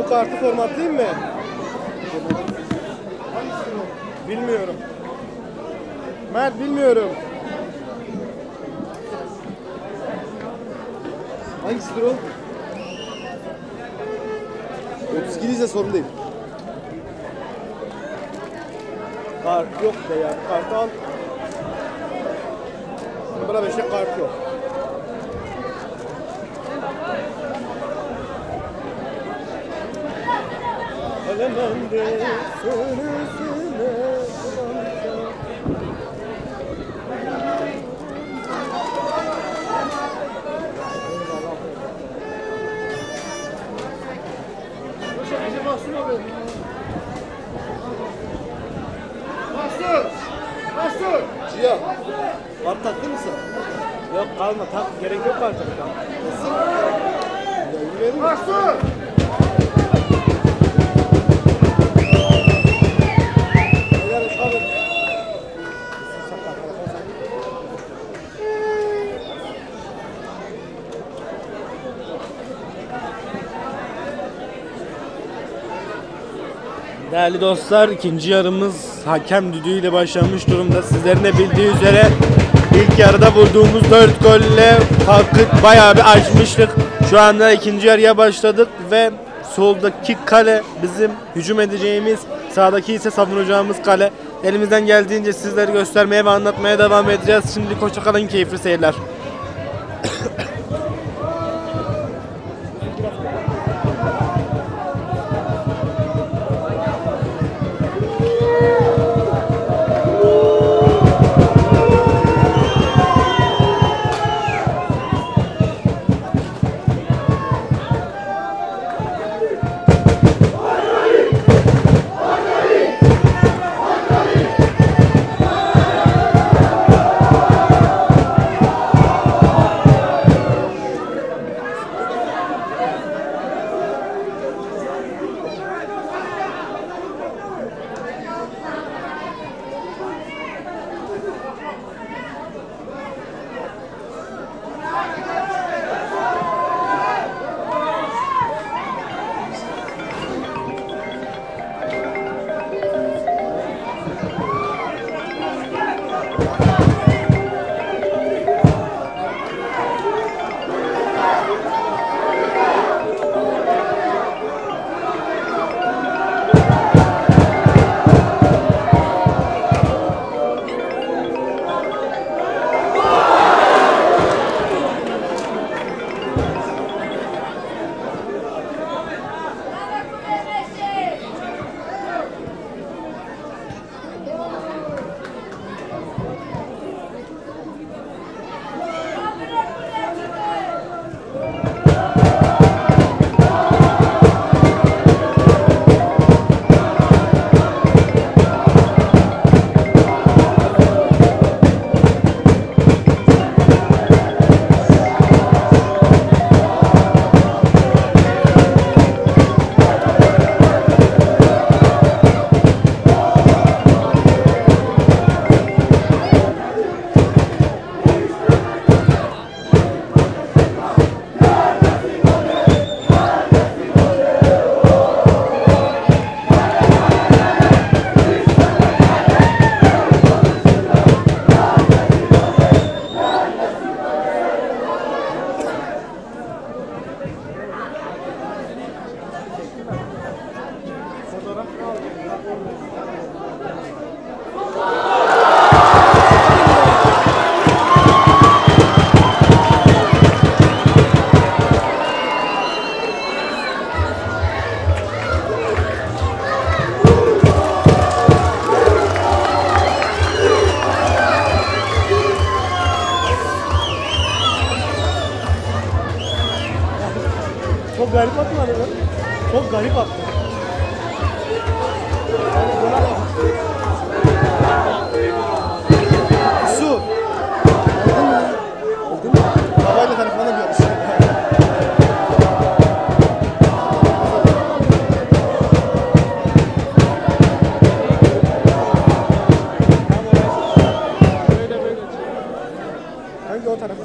bu kartı formatlayayım mı? Bilmiyorum. Mert bilmiyorum. Hangisidir o? 32 ise sorun değil. Kart yok da yani. Kartı al. Buna 5'e kart yok. Elemende söylesene. Mahsur! Cihan, kart taktın mı sen? Yok kalma tak gerek yok artık. Nasıl? Ya yürüyelim mi? Mahsur! Değerli dostlar, ikinci yarımız hakem düdüğüyle başlamış durumda. Sizlerin de bildiği üzere ilk yarıda vurduğumuz 4 golle farkı bayağı bir açmıştık. Şu anda ikinci yarıya başladık ve soldaki kale bizim hücum edeceğimiz, sağdaki ise savunacağımız kale. Elimizden geldiğince sizleri göstermeye ve anlatmaya devam edeceğiz. Şimdi hoşça kalın, keyifli seyirler. Çok garip atmadı mı? Çok garip attı. Su. Aldın mı? Havayla tarafına bir yarış. Hangi o tarafı?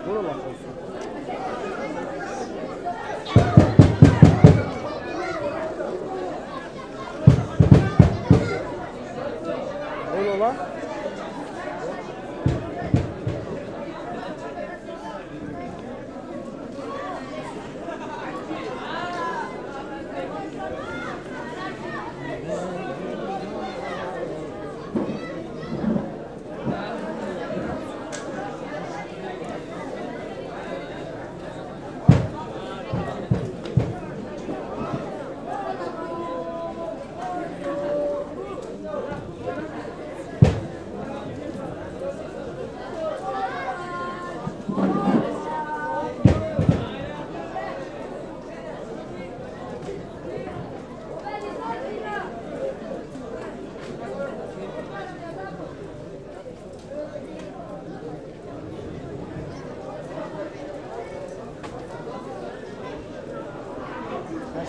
Buralar olsun. Oralar.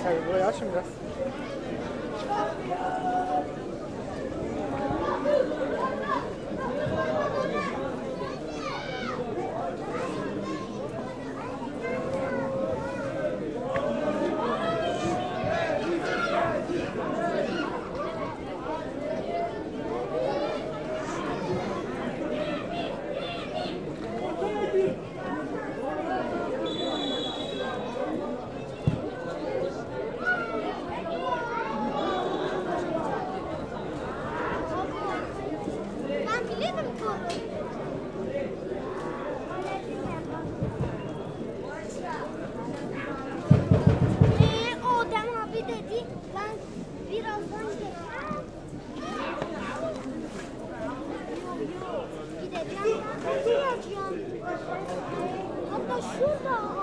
Sen burayı açın biraz. Ben bilirim bunu. O Dem abi dedi ben birazdan geleceğim. Gideceğim. Ben geleceğim. Hatta şurada.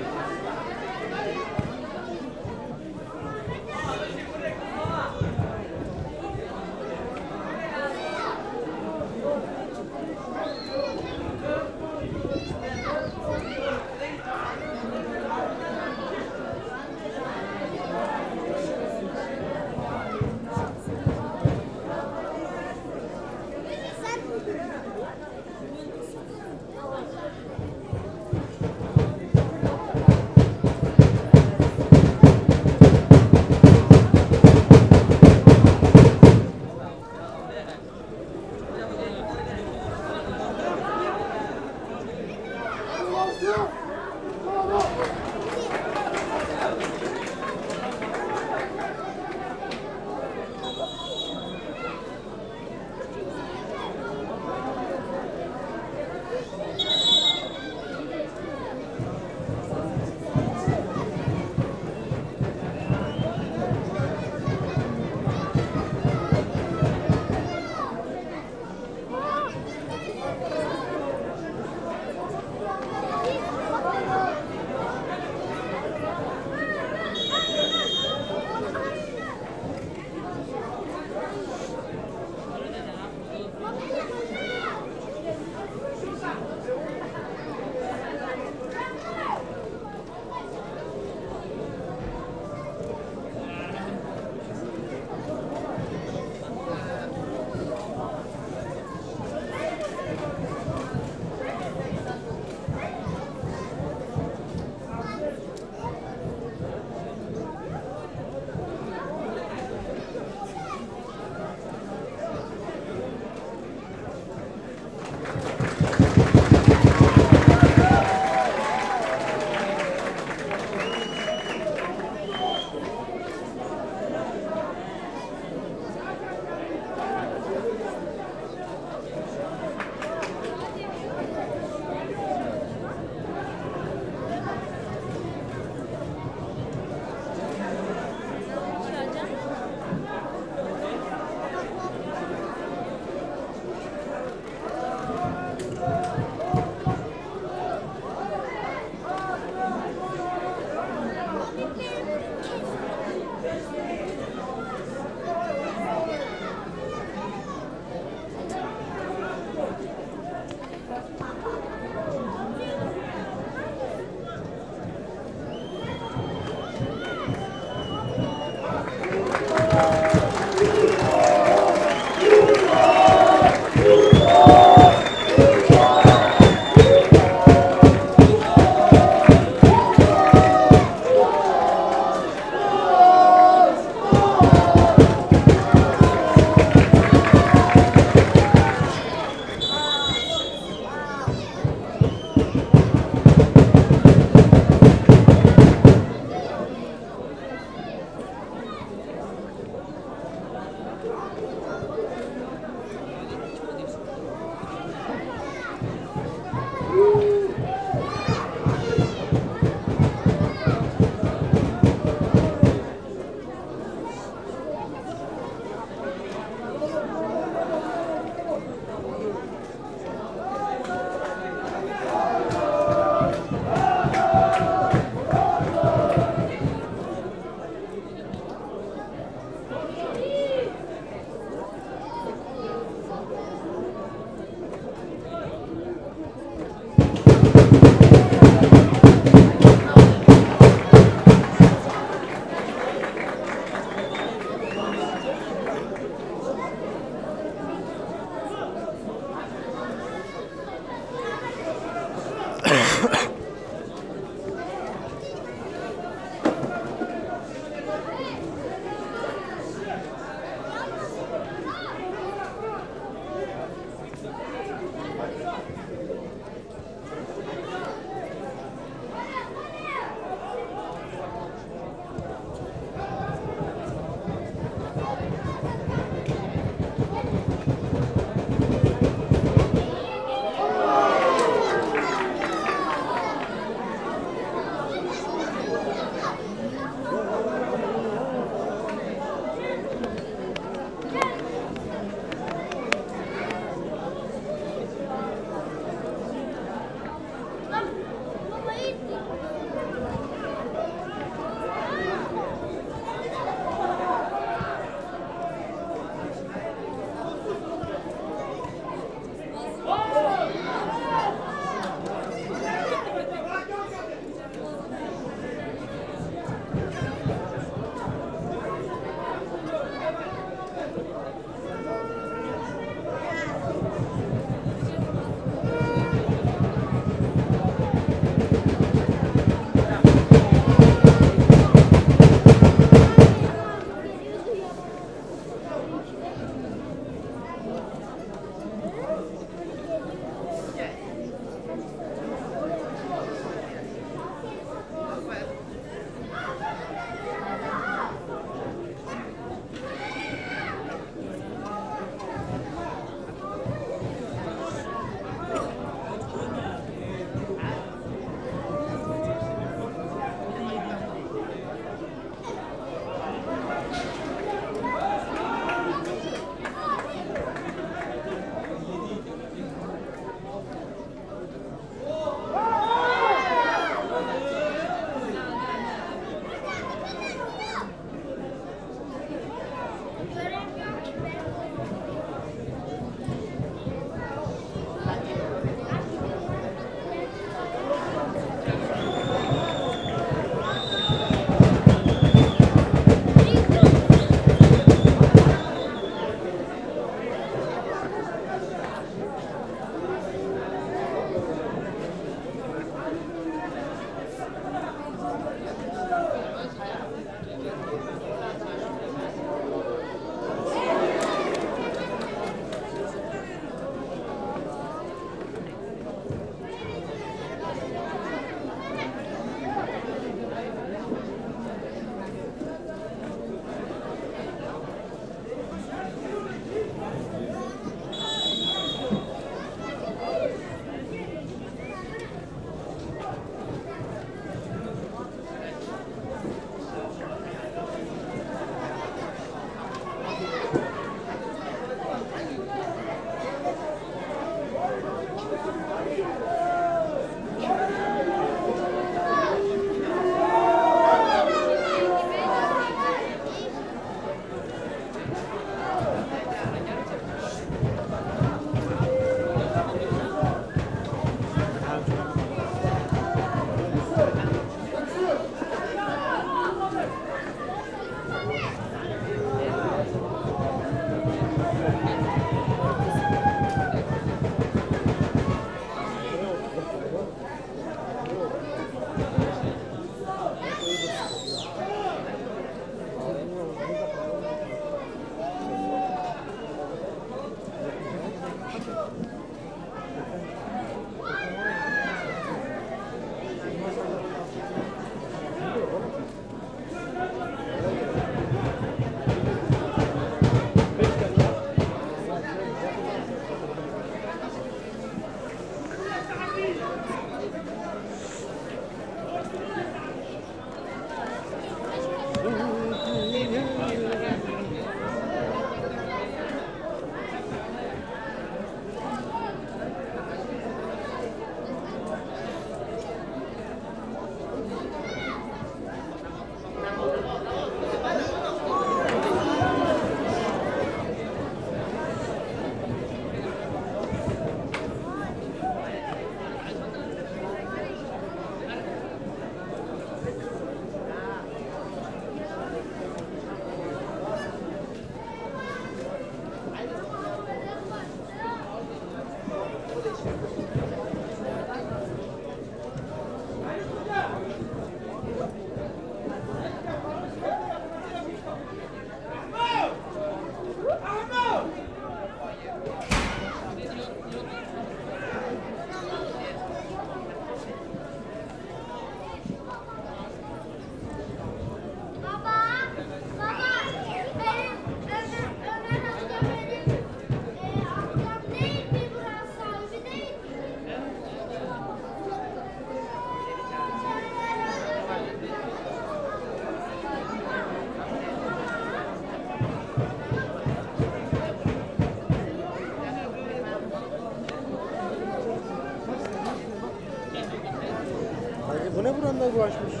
ulaşmış.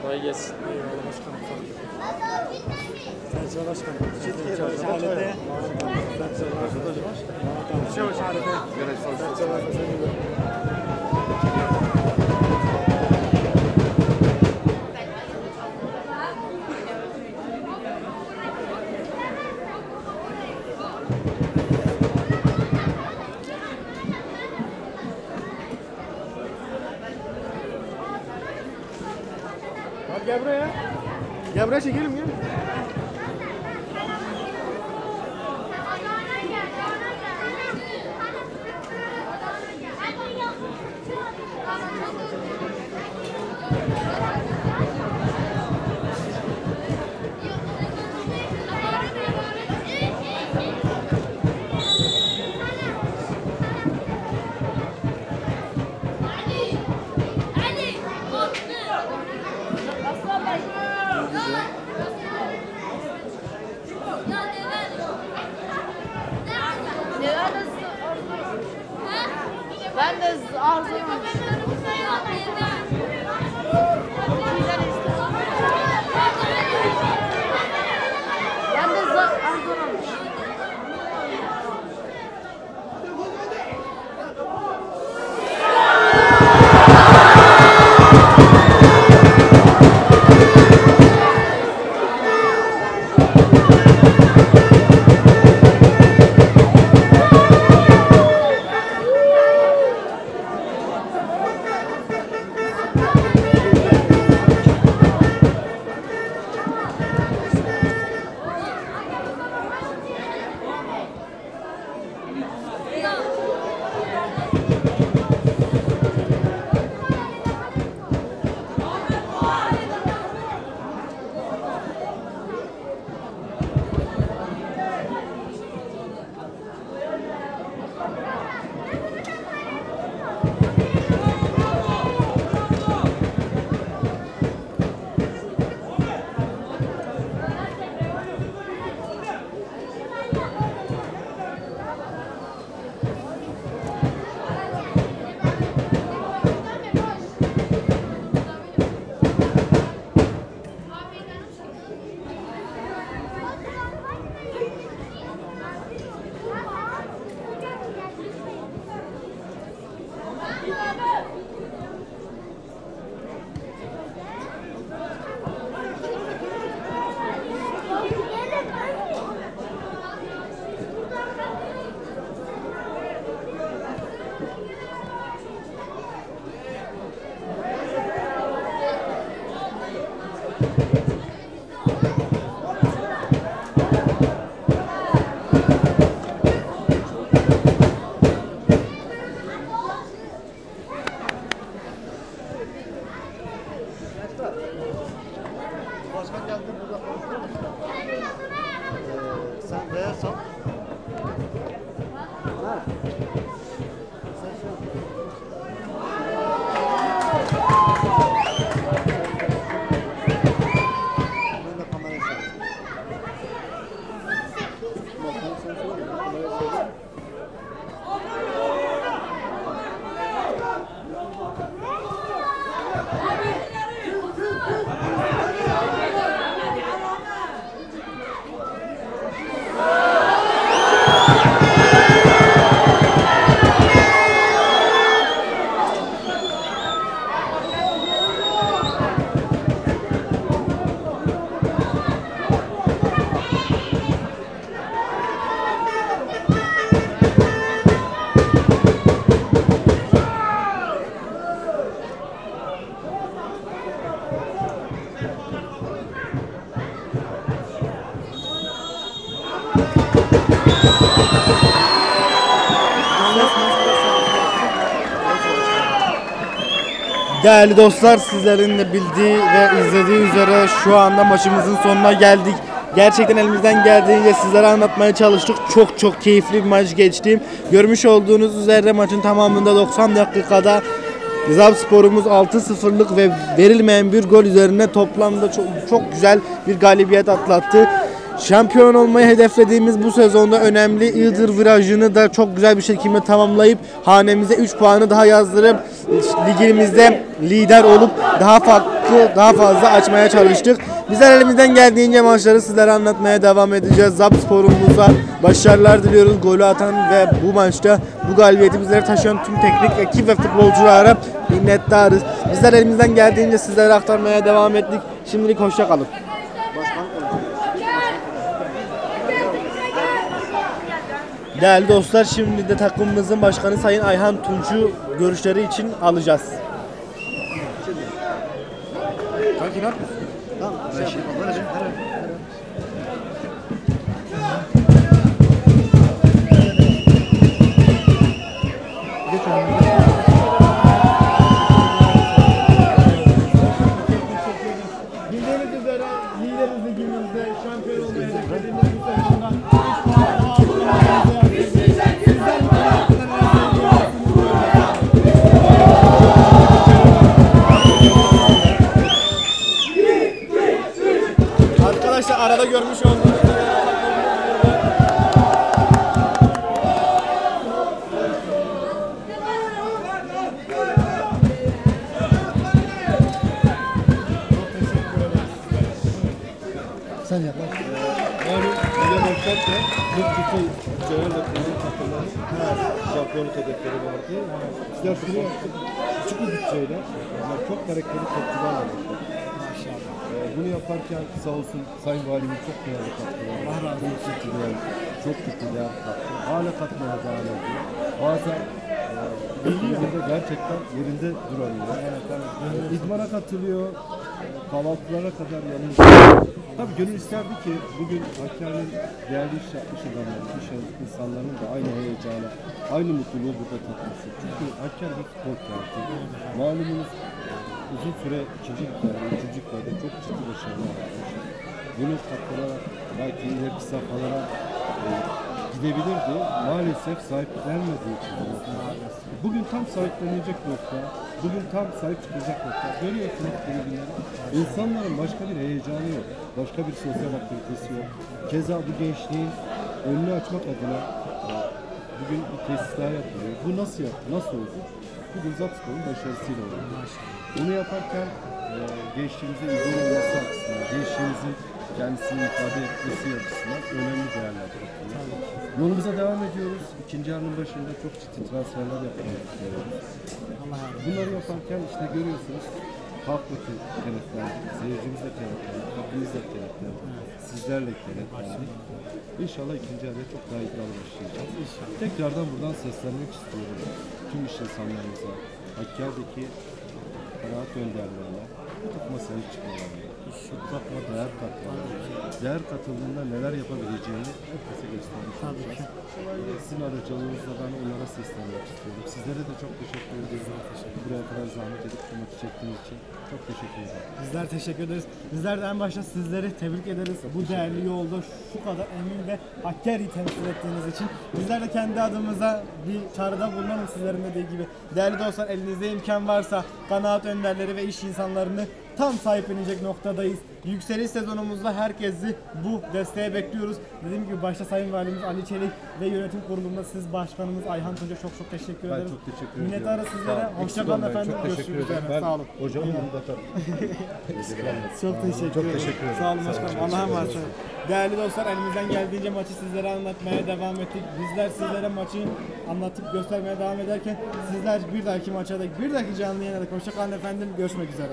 Kolay gelsin. Eyvallah başkanım. Serçe başkanım. Serçe halinde. Serçe halinde. Serçe halinde. Gel buraya. Gel buraya çekelim gel. Başkan geldi burada. Sen B'ye sal. Ha. Sen şey yap. Ben de kamerayı çalayım. Bakalım sen söyle. Kamerayı söyle. Değerli dostlar, sizlerin de bildiği ve izlediği üzere şu anda maçımızın sonuna geldik. Gerçekten elimizden geldiğince sizlere anlatmaya çalıştık. Çok keyifli bir maç geçti. Görmüş olduğunuz üzere maçın tamamında 90 dakikada Zabspor'umuz 6-0'lık ve verilmeyen bir gol üzerine toplamda çok güzel bir galibiyet atlattı. Şampiyon olmayı hedeflediğimiz bu sezonda önemli Iğdır virajını da çok güzel bir şekilde tamamlayıp hanemize 3 puanı daha yazdırıp ligimizde lider olup daha fazla açmaya çalıştık. Bizler elimizden geldiğince maçları sizlere anlatmaya devam edeceğiz. Zabspor'umuza başarılar diliyoruz. Golü atan ve bu maçta bu galibiyeti bizlere taşıyan tüm teknik ekip ve futbolculara minnettarız. Bizler elimizden geldiğince sizlere aktarmaya devam ettik. Şimdilik hoşça kalın. Değerli dostlar, şimdi de takımımızın başkanı Sayın Ayhan Tunç'u görüşleri için alacağız. Kanki ne yapıyorsun? Tamam. Şey yapayım. Geç önüne. Bildiğiniz üzere lideriz ligimizde şampiyon olmayı hedeflediğimiz bu sezonda 3 puan daha almayı sizler bu hakkında arkadaşlar arada görmüş olduğunuz sen yap. Yani lige başlarken Mutlu'yu Ceyhan'la Kızıl takımların şampiyonluk hedefleri vardı. Bizler şunu yaptık. Küçük bir bütçeyle ama çok karakterli topçular var. Bunu yaparken sağ olsun Sayın Valimin çok değerli katkıları. Allah razı olsun. Çok kötü değerli katkı. Hala katmaya devam ediyor. Bazen yerinde gerçekten yerinde duramıyor. İdmana katılıyor. Kahvaltılara kadar yanında. Tabii gönül isterdi ki bugün Hakkari'nin değerli iş yapmış adamların, iş insanların da aynı heyecanı, aynı mutluluğu burada tatması. Çünkü Hakkari bir futbol kenti. Malumunuz uzun süre ikinci liglerde, üçüncü liglerde çok ciddi başarılar yapmış. Bunu katlanarak belki ileriki safhalara gidebilirdi. Maalesef sahiplenmediği için. Bugün tam sahiplenilecek nokta, bugün tam sahip çıkacak nokta. Görüyorsunuz tribünleri. İnsanların başka bir heyecanı yok. Başka bir sosyal aktivitesi yok. Keza bu gençliğin önünü açmak adına bugün bir tesisler yapılıyor. Bu nasıl yaptı? Nasıl oldu? Bugün Zabspor'un başarısıyla oldu. Bunu yaparken gençliğimize idol olması açısından, gençliğimizin kendisini ifade etmesi açısından önemli değerler katılıyor. Yolumuza devam ediyoruz. İkinci yarının başında çok ciddi transferler yapmayı düşünüyoruz. Bunları yaparken işte görüyorsunuz halkla kenetlendik, seyircimizle kenetlendik, takımımızla kenetlendik, sizlerle kenetlendik. İnşallah ikinci yarıya çok daha iddialı başlayacağız. Tekrardan buradan seslenmek istiyorum tüm iş insanlarımıza, Hakkari'deki kanaat önderlerine, bu takıma sahip çıkmalarına. şu katma değer katmalı. Değer katıldığında neler yapabileceğini herkese göstermiş olacağız. Sizin aracılığınızla ben onlara seslenmek istiyorum. Sizlere de çok teşekkür ediyorum. Buraya kadar zahmet edip bu maçı çektiğiniz için çok teşekkür ederim. Bizler teşekkür ederiz. Bizler de en başta sizleri tebrik ederiz. Bu değerli yolda şu kadar emin ve Hakkari'yi temsil ettiğiniz için. Bizler de kendi adımıza bir çağrıda bulunalım sizlerin dediği gibi. Değerli dostlar, elinizde imkan varsa kanaat önderleri ve iş insanlarını tam sahiplenecek noktadayız. Yükseliş sezonumuzda herkesi bu desteğe bekliyoruz. Dediğim gibi başta Sayın Valimiz Ali Çelik ve yönetim kurulunda siz başkanımız Ayhan Tunca çok teşekkür Ben ederiz. çok teşekkür ediyorum. Minnettarız sizlere. Sağ olun. Hoşçakalın Eksik olmayın. efendim. Çok teşekkür Görüşmek ederim. üzere. Sağ olun. Hocamın yanında tabii. Çok teşekkür ederim. Sağ olun başkanım. Allah'a emanet olun. Değerli dostlar, elimizden geldiğince maçı sizlere anlatmaya devam ettik. Bizler sizlere maçı anlatıp göstermeye devam ederken sizler bir dahaki maça da bir dahaki canlı yayına da hoşça kalın efendim. Görüşmek üzere.